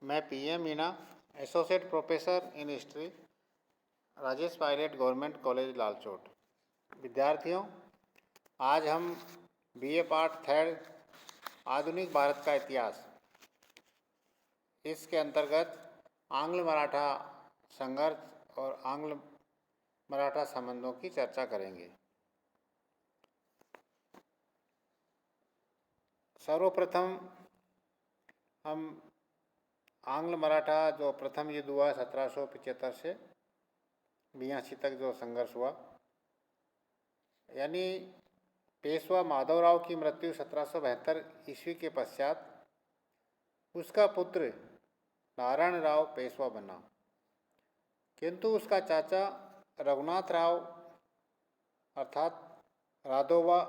मैं PM Meena, associate professor in history, Rajesh Pilot government college Lalchot. विद्यार्थियों, आज हम BA पार्ट थर्ड आधुनिक भारत का इतिहास, इसके अंतर्गत आंग्ल मराठा संघर्ष और आंग्ल मराठा संबंधों की चर्चा करेंगे। सर्वप्रथम हम आंग्ल मराठा जो प्रथम युद्ध हुआ 1775 से 82 तक जो संघर्ष हुआ, यानी पेशवा माधवराव की मृत्यु 1772 ईस्वी के पश्चात उसका पुत्र नारायण राव पेशवा बना, किंतु उसका चाचा रघुनाथ राव अर्थात राघोबा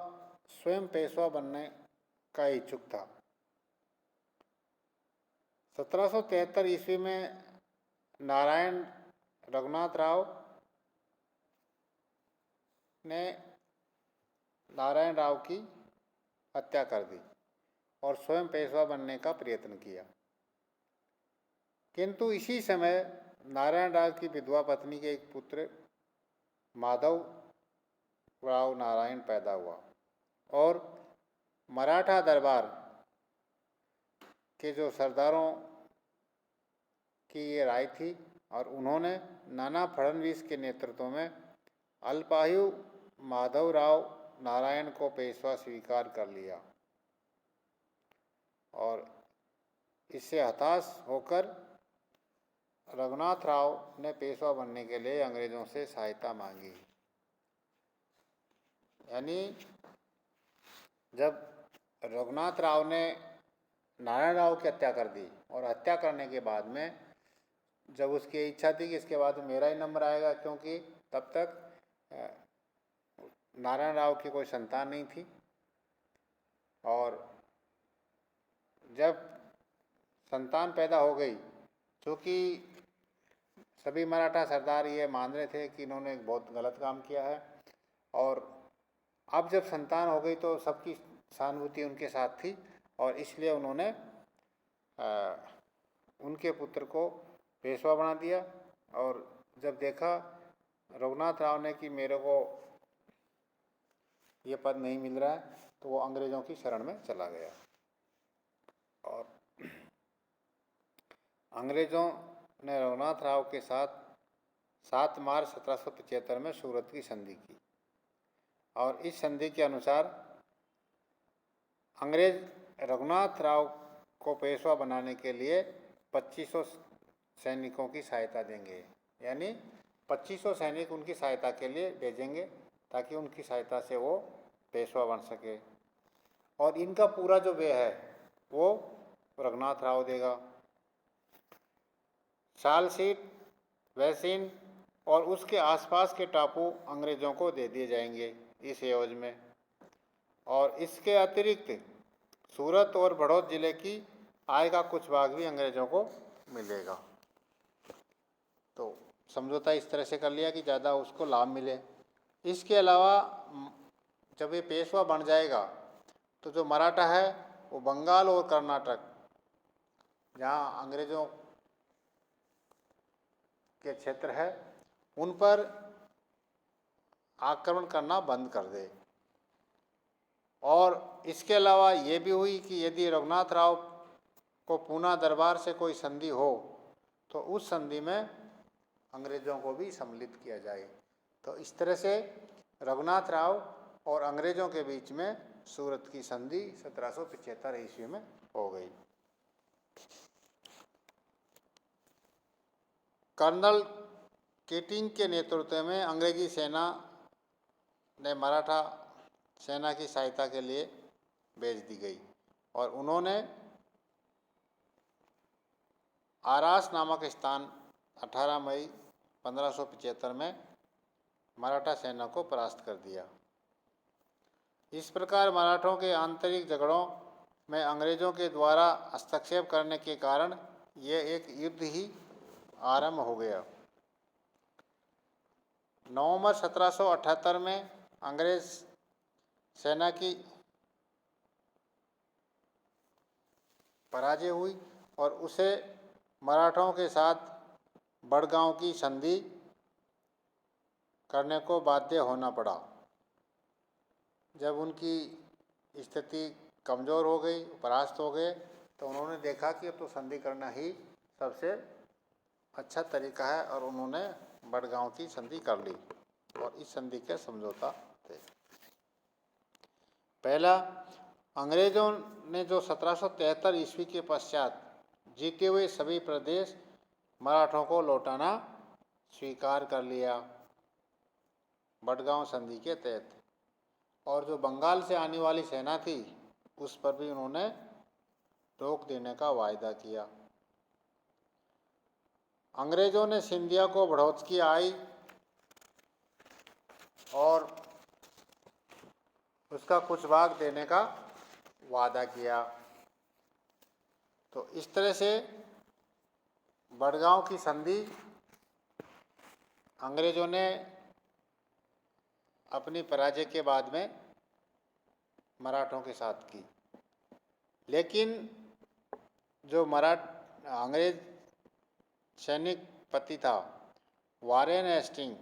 स्वयं पेशवा बनने का इच्छुक था। 1773 ईस्वी में नारायण रघुनाथ राव ने नारायण राव की हत्या कर दी और स्वयं पेशवा बनने का प्रयत्न किया, किंतु इसी समय नारायण राव की विधवा पत्नी के एक पुत्र माधव राव नारायण पैदा हुआ और मराठा दरबार के जो सरदारों की ये राय थी और उन्होंने नाना फडणवीस के नेतृत्व में अल्पायु माधव राव नारायण को पेशवा स्वीकार कर लिया और इससे हताश होकर रघुनाथ राव ने पेशवा बनने के लिए अंग्रेजों से सहायता मांगी। यानी जब रघुनाथ राव ने नारायण राव की हत्या कर दी और हत्या करने के बाद में जब उसकी इच्छा थी कि इसके बाद मेरा ही नंबर आएगा, क्योंकि तब तक नारायण राव की कोई संतान नहीं थी, और जब संतान पैदा हो गई, क्योंकि सभी मराठा सरदार ये मान रहे थे कि इन्होंने एक बहुत गलत काम किया है, और अब जब संतान हो गई तो सबकी सहानुभूति उनके साथ थी और इसलिए उन्होंने उनके पुत्र को पेशवा बना दिया। और जब देखा रघुनाथ राव ने कि मेरे को ये पद नहीं मिल रहा है, तो वो अंग्रेज़ों की शरण में चला गया और अंग्रेज़ों ने रघुनाथ राव के साथ 7 मार्च 1775 में सूरत की संधि की, और इस संधि के अनुसार अंग्रेज रघुनाथ राव को पेशवा बनाने के लिए 2500 सैनिकों की सहायता देंगे, यानी 2500 सैनिक उनकी सहायता के लिए भेजेंगे ताकि उनकी सहायता से वो पेशवा बन सके, और इनका पूरा जो व्यय है वो रघुनाथ राव देगा। सालसीट, वैसिन और उसके आसपास के टापू अंग्रेज़ों को दे दिए जाएंगे इस एवज में, और इसके अतिरिक्त सूरत और बड़ौद जिले की आय का कुछ भाग भी अंग्रेज़ों को मिलेगा। तो समझौता इस तरह से कर लिया कि ज़्यादा उसको लाभ मिले। इसके अलावा जब ये पेशवा बन जाएगा तो जो मराठा है वो बंगाल और कर्नाटक, जहाँ अंग्रेज़ों के क्षेत्र है, उन पर आक्रमण करना बंद कर दे। और इसके अलावा ये भी हुई कि यदि रघुनाथ राव को पूना दरबार से कोई संधि हो तो उस संधि में अंग्रेज़ों को भी सम्मिलित किया जाए। तो इस तरह से रघुनाथ राव और अंग्रेज़ों के बीच में सूरत की संधि 1775 ईस्वी में हो गई। कर्नल केटिंग के नेतृत्व में अंग्रेजी सेना ने मराठा सेना की सहायता के लिए भेज दी गई और उन्होंने आरास नामक स्थान 18 मई 1575 में मराठा सेना को परास्त कर दिया। इस प्रकार मराठों के आंतरिक झगड़ों में अंग्रेज़ों के द्वारा हस्तक्षेप करने के कारण ये एक युद्ध ही आरंभ हो गया। नवंबर 1778 में अंग्रेज सेना की पराजय हुई और उसे मराठों के साथ बड़गांव की संधि करने को बाध्य होना पड़ा। जब उनकी स्थिति कमज़ोर हो गई, परास्त हो गए, तो उन्होंने देखा कि अब तो संधि करना ही सबसे अच्छा तरीका है और उन्होंने बड़गांव की संधि कर ली और इस संधि के समझौता थे। पहला, अंग्रेजों ने जो 1773 ईस्वी के पश्चात जीते हुए सभी प्रदेश मराठों को लौटाना स्वीकार कर लिया बड़गांव संधि के तहत, और जो बंगाल से आने वाली सेना थी उस पर भी उन्होंने रोक देने का वायदा किया। अंग्रेजों ने सिंधिया को बढ़ोतरी की आई और उसका कुछ भाग देने का वादा किया। तो इस तरह से बड़गांव की संधि अंग्रेजों ने अपनी पराजय के बाद में मराठों के साथ की। लेकिन जो अंग्रेज सैनिक पति था वारेन हेस्टिंग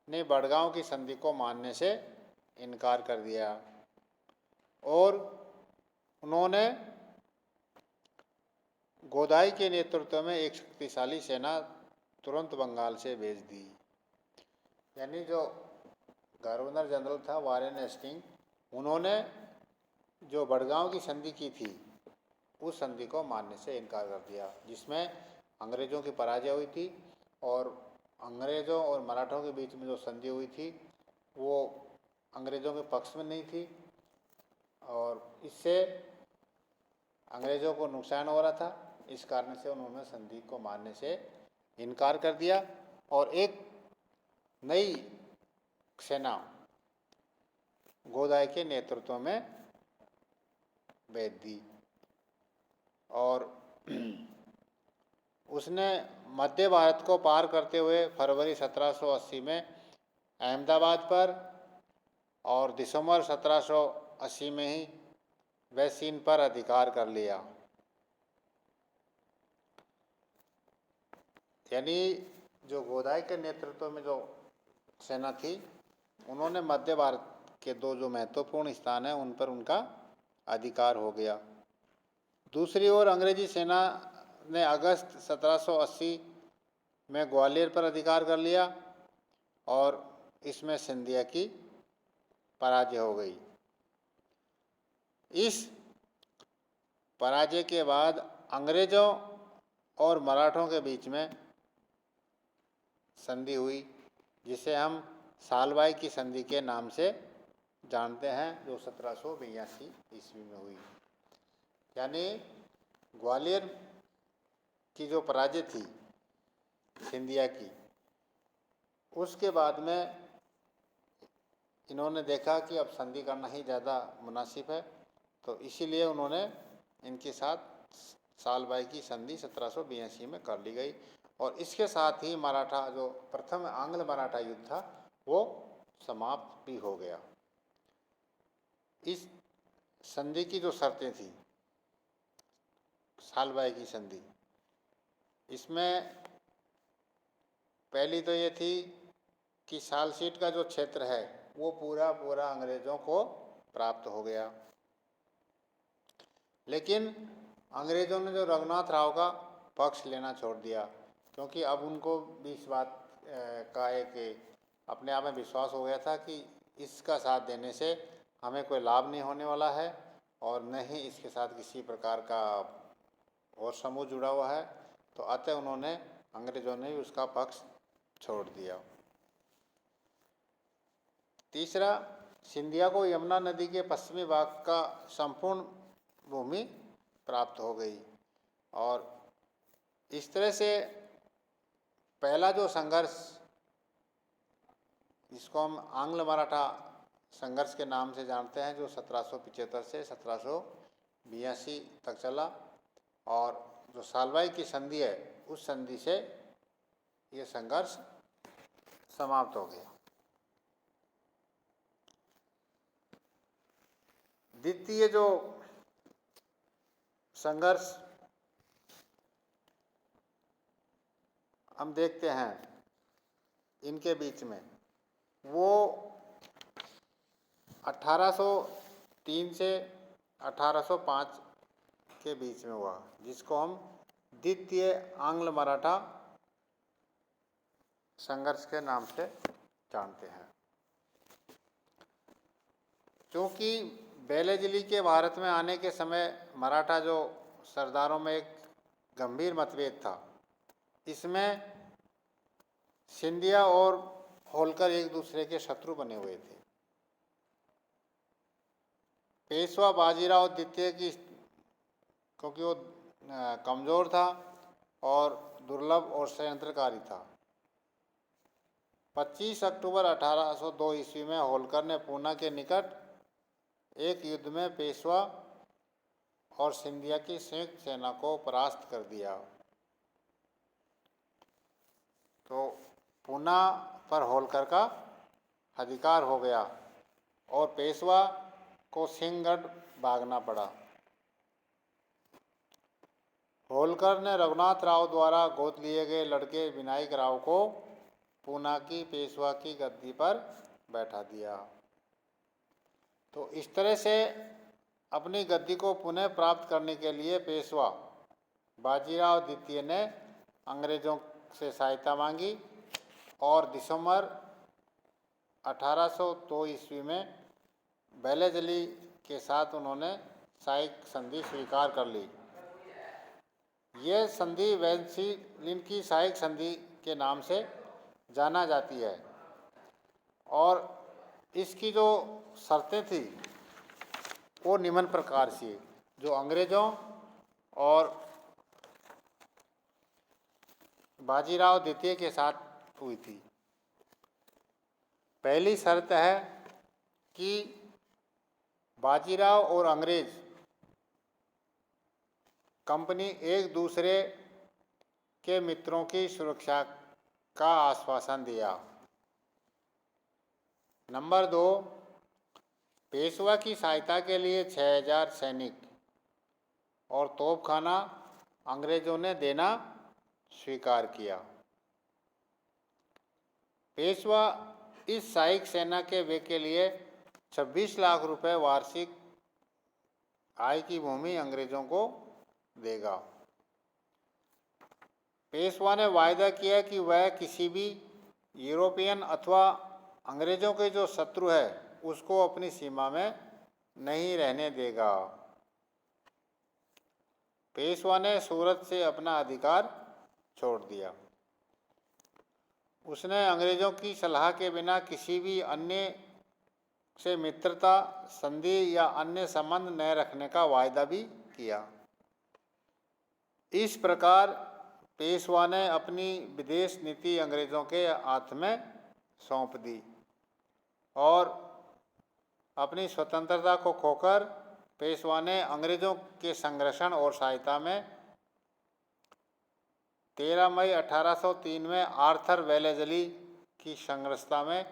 ने बड़गांव की संधि को मानने से इनकार कर दिया और उन्होंने गोदाई के नेतृत्व में एक शक्तिशाली सेना तुरंत बंगाल से भेज दी। यानी जो गवर्नर जनरल था वारेन हेस्टिंग, उन्होंने जो बड़गांव की संधि की थी उस संधि को मानने से इनकार कर दिया, जिसमें अंग्रेज़ों की पराजय हुई थी और अंग्रेज़ों और मराठों के बीच में जो संधि हुई थी वो अंग्रेज़ों के पक्ष में नहीं थी और इससे अंग्रेज़ों को नुकसान हो रहा था। इस कारण से उन्होंने संधि को मानने से इनकार कर दिया और एक नई सेना गोदाई के नेतृत्व में भेज दी और उसने मध्य भारत को पार करते हुए फरवरी 1780 में अहमदाबाद पर और दिसंबर 1780 में ही वैसीन पर अधिकार कर लिया। यानी जो गोदाई के नेतृत्व में जो सेना थी उन्होंने मध्य भारत के दो जो महत्वपूर्ण स्थान हैं उन पर उनका अधिकार हो गया। दूसरी ओर अंग्रेजी सेना ने अगस्त 1780 में ग्वालियर पर अधिकार कर लिया और इसमें सिंधिया की पराजय हो गई। इस पराजय के बाद अंग्रेजों और मराठों के बीच में संधि हुई जिसे हम सालबाई की संधि के नाम से जानते हैं, जो 1782 ईस्वी में हुई। यानी ग्वालियर की जो पराजय थी सिंधिया की, उसके बाद में इन्होंने देखा कि अब संधि करना ही ज़्यादा मुनासिब है, तो इसीलिए उन्होंने इनके साथ सालबाई की संधि 1782 में कर ली गई और इसके साथ ही मराठा जो प्रथम आंग्ल मराठा युद्ध था वो समाप्त भी हो गया। इस संधि की जो शर्तें थी सालबाई की संधि, इसमें पहली तो ये थी कि सालसीट का जो क्षेत्र है वो पूरा पूरा अंग्रेज़ों को प्राप्त हो गया। लेकिन अंग्रेज़ों ने जो रघुनाथ राव का पक्ष लेना छोड़ दिया क्योंकि अब उनको भी इस बात का एक अपने आप में विश्वास हो गया था कि इसका साथ देने से हमें कोई लाभ नहीं होने वाला है और न ही इसके साथ किसी प्रकार का और समूह जुड़ा हुआ है, तो अतः उन्होंने अंग्रेज़ों ने भी उसका पक्ष छोड़ दिया। तीसरा, सिंधिया को यमुना नदी के पश्चिमी भाग का संपूर्ण भूमि प्राप्त हो गई और इस तरह से पहला जो संघर्ष जिसको हम आंग्ल मराठा संघर्ष के नाम से जानते हैं, जो 1775 से 1782 तक चला और जो सालबाई की संधि है उस संधि से ये संघर्ष समाप्त हो गया। द्वितीय जो संघर्ष हम देखते हैं इनके बीच में, वो 1803 से 1805 के बीच में हुआ, जिसको हम द्वितीय आंग्ल मराठा संघर्ष के नाम से जानते हैं। क्योंकि बेलेजली के भारत में आने के समय मराठा जो सरदारों में एक गंभीर मतभेद था, इसमें सिंधिया और होलकर एक दूसरे के शत्रु बने हुए थे। पेशवा बाजीराव द्वितीय की, क्योंकि वो कमज़ोर था और दुर्लभ और षड्यंत्रकारी था, 25 अक्टूबर 1802 ईस्वी में होलकर ने पूना के निकट एक युद्ध में पेशवा और सिंधिया की संयुक्त सेना को परास्त कर दिया। तो पूना पर होलकर का अधिकार हो गया और पेशवा को सिंहगढ़ भागना पड़ा। होलकर ने रघुनाथ राव द्वारा गोद लिए गए लड़के विनायक राव को पूना की पेशवा की गद्दी पर बैठा दिया। तो इस तरह से अपनी गद्दी को पुनः प्राप्त करने के लिए पेशवा बाजीराव द्वितीय ने अंग्रेज़ों से सहायता मांगी और दिसंबर 1802 ईस्वी में बेलेजली के साथ उन्होंने साइक संधि स्वीकार कर ली। यह संधि वेल्सिन की साइक संधि के नाम से जाना जाती है और इसकी जो शर्तें थी वो निम्न प्रकार से, जो अंग्रेज़ों और बाजीराव द्वितीय के साथ हुई थी। पहली शर्त है कि बाजीराव और अंग्रेज कंपनी एक दूसरे के मित्रों की सुरक्षा का आश्वासन दिया। नंबर 2, पेशवा की सहायता के लिए 6000 सैनिक और तोपखाना अंग्रेजों ने देना स्वीकार किया। पेशवा इस सहायक सेना के व्यय के लिए 26 लाख रुपए वार्षिक आय की भूमि अंग्रेजों को देगा। पेशवा ने वायदा किया कि वह किसी भी यूरोपियन अथवा अंग्रेजों के जो शत्रु है उसको अपनी सीमा में नहीं रहने देगा। पेशवा ने सूरत से अपना अधिकार छोड़ दिया। उसने अंग्रेजों की सलाह के बिना किसी भी अन्य से मित्रता, संधि या अन्य संबंध न रखने का वायदा भी किया। इस प्रकार पेशवा ने अपनी विदेश नीति अंग्रेजों के हाथ में सौंप दी और अपनी स्वतंत्रता को खोकर पेशवा ने अंग्रेजों के संरक्षण और सहायता में 13 मई 1803 में आर्थर वेलेजली की संरक्षता में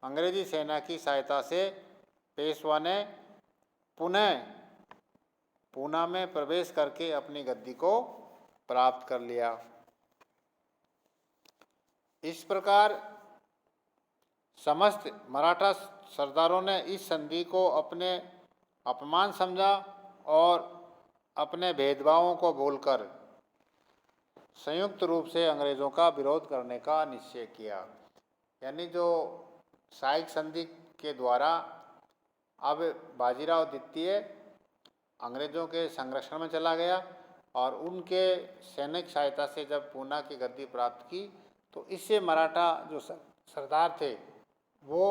अंग्रेजी सेना की सहायता से पेशवा ने पुनः पूना में प्रवेश करके अपनी गद्दी को प्राप्त कर लिया। इस प्रकार समस्त मराठा सरदारों ने इस संधि को अपने अपमान समझा और अपने भेदभावों को भूलकर संयुक्त रूप से अंग्रेज़ों का विरोध करने का निश्चय किया। यानी जो साइक संधि के द्वारा अब बाजीराव द्वितीय अंग्रेज़ों के संरक्षण में चला गया और उनके सैनिक सहायता से जब पूना की गद्दी प्राप्त की तो इससे मराठा जो सरदार थे वो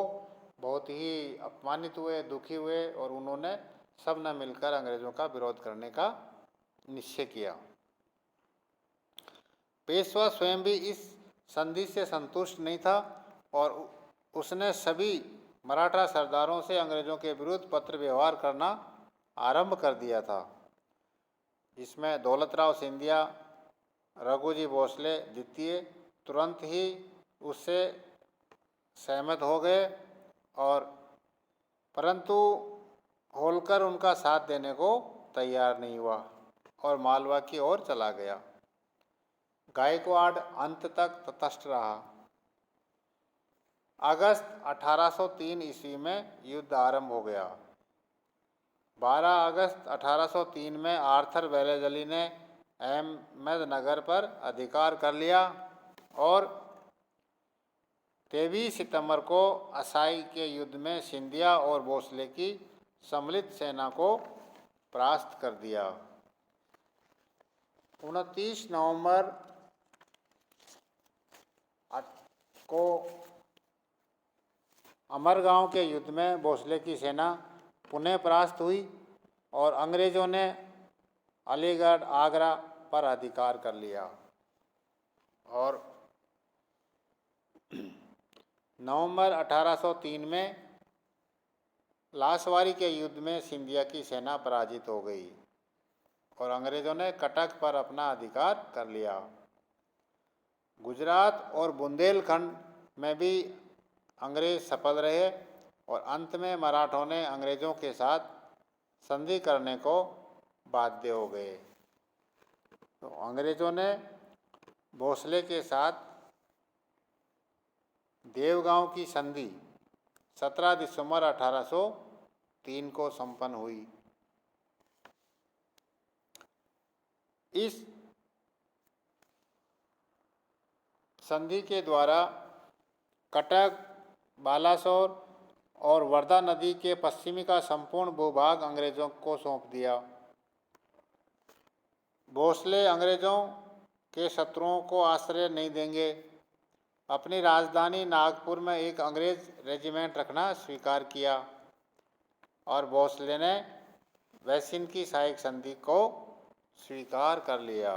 बहुत ही अपमानित हुए, दुखी हुए और उन्होंने सब ने मिलकर अंग्रेज़ों का विरोध करने का निश्चय किया। पेशवा स्वयं भी इस संधि से संतुष्ट नहीं था और उसने सभी मराठा सरदारों से अंग्रेज़ों के विरुद्ध पत्र व्यवहार करना आरंभ कर दिया था। इसमें दौलतराव सिंधिया, रघुजी भोसले द्वितीय तुरंत ही उससे सहमत हो गए और परंतु होलकर उनका साथ देने को तैयार नहीं हुआ और मालवा की ओर चला गया। गायकवाड़ अंत तक तटस्थ रहा। अगस्त 1803 ईस्वी में युद्ध आरंभ हो गया। 12 अगस्त 1803 में आर्थर वेलेज़ली ने अहमदनगर पर अधिकार कर लिया और 23 सितंबर को असाई के युद्ध में सिंधिया और भोसले की सम्मिलित सेना को परास्त कर दिया। 29 नवंबर को अमरगांव के युद्ध में भोसले की सेना पुनः परास्त हुई और अंग्रेज़ों ने अलीगढ़ आगरा पर अधिकार कर लिया और नवंबर 1803 में लासवारी के युद्ध में सिंधिया की सेना पराजित हो गई और अंग्रेज़ों ने कटक पर अपना अधिकार कर लिया। गुजरात और बुंदेलखंड में भी अंग्रेज सफल रहे और अंत में मराठों ने अंग्रेज़ों के साथ संधि करने को बाध्य हो गए। तो अंग्रेज़ों ने भोसले के साथ देवगांव की संधि 17 दिसंबर 1803 को संपन्न हुई। इस संधि के द्वारा कटक, बालासोर और वर्धा नदी के पश्चिमी का संपूर्ण भूभाग अंग्रेज़ों को सौंप दिया। भोसले अंग्रेज़ों के शत्रुओं को आश्रय नहीं देंगे। अपनी राजधानी नागपुर में एक अंग्रेज रेजिमेंट रखना स्वीकार किया और भोसले ने वैसिन की सहायक संधि को स्वीकार कर लिया।